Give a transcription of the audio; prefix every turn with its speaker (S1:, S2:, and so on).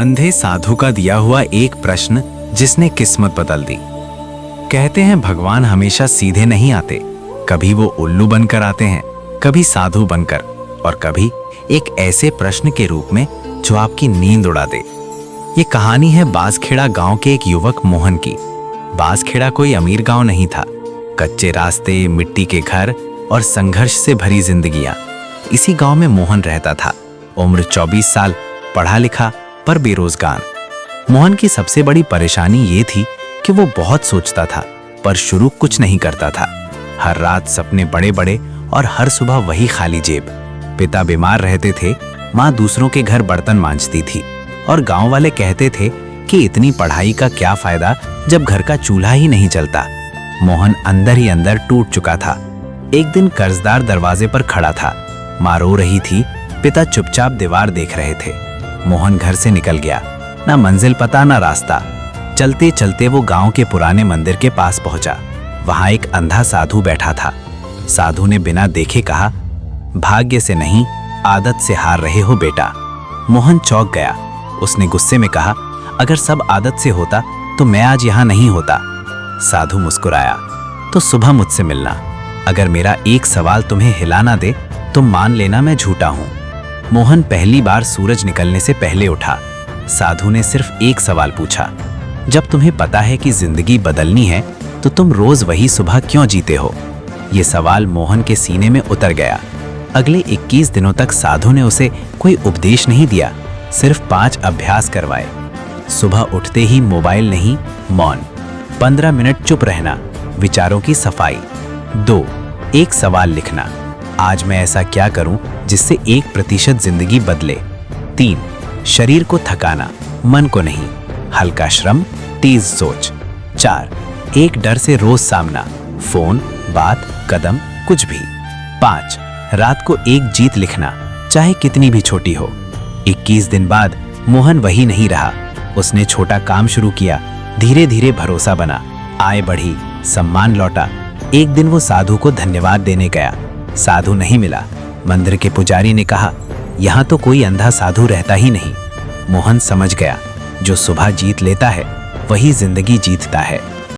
S1: अंधे साधु का दिया हुआ एक प्रश्न जिसने किस्मत बदल दी। कहते हैं भगवान हमेशा सीधे नहीं आते, कभी वो उल्लू बनकर आते हैं, कभी साधु बनकर, और कभी एक ऐसे प्रश्न के रूप में जो आपकी नींद उड़ा दे। ये कहानी है बांसखेड़ा गांव के एक युवक मोहन की। बांसखेड़ा कोई अमीर गांव नहीं था। कच्चे रास्ते, मिट्टी के घर और संघर्ष से भरी जिंदगियां। इसी गांव में मोहन रहता था। उम्र 24 साल, पढ़ा लिखा पर बेरोजगार। मोहन की सबसे बड़ी परेशानी ये थी कि वो बहुत सोचता था पर शुरू कुछ नहीं करता था। हर रात सपने बड़े बड़े और हर सुबह वही खाली जेब। पिता बीमार रहते थे, माँ दूसरों के घर बर्तन मांजती थी और गांव वाले कहते थे कि इतनी पढ़ाई का क्या फायदा जब घर का चूल्हा ही नहीं चलता। मोहन अंदर ही अंदर टूट चुका था। एक दिन कर्जदार दरवाजे पर खड़ा था। माँ रो रही थी, पिता चुपचाप दीवार देख रहे थे। मोहन घर से निकल गया, ना मंजिल पता ना रास्ता। चलते चलते वो गांव के पुराने मंदिर के पास पहुंचा। वहां एक अंधा साधु बैठा था। साधु ने बिना देखे कहा, भाग्य से नहीं, आदत से हार रहे हो बेटा। मोहन चौंक गया। उसने गुस्से में कहा, अगर सब आदत से होता तो मैं आज यहाँ नहीं होता। साधु मुस्कुराया, तो सुबह मुझसे मिलना। अगर मेरा एक सवाल तुम्हें हिला ना दे तो मान लेना मैं झूठा हूं। मोहन पहली बार सूरज निकलने से पहले उठा। साधु ने सिर्फ एक सवाल पूछा, जब तुम्हें पता है कि जिंदगी बदलनी है तो तुम रोज वही सुबह क्यों जीते हो? ये सवाल मोहन के सीने में उतर गया। अगले 21 दिनों तक साधु ने उसे कोई उपदेश नहीं दिया, सिर्फ 5 अभ्यास करवाए। सुबह उठते ही मोबाइल नहीं, मौन। 15 मिनट चुप रहना, विचारों की सफाई। 2, एक सवाल लिखना, आज मैं ऐसा क्या करूं जिससे 1% जिंदगी बदले। 3, शरीर को थकाना, मन को नहीं, हल्का श्रम, तेज सोच। 4, एक डर से रोज सामना, फोन, बात, कदम, कुछ भी। 5, रात को एक जीत लिखना, चाहे कितनी भी छोटी हो। 21 दिन बाद मोहन वही नहीं रहा। उसने छोटा काम शुरू किया, धीरे धीरे भरोसा बना, आय बढ़ी, सम्मान लौटा। एक दिन वो साधु को धन्यवाद देने गया। साधु नहीं मिला। मंदिर के पुजारी ने कहा, यहाँ तो कोई अंधा साधु रहता ही नहीं। मोहन समझ गया, जो सुबह जीत लेता है वही जिंदगी जीतता है।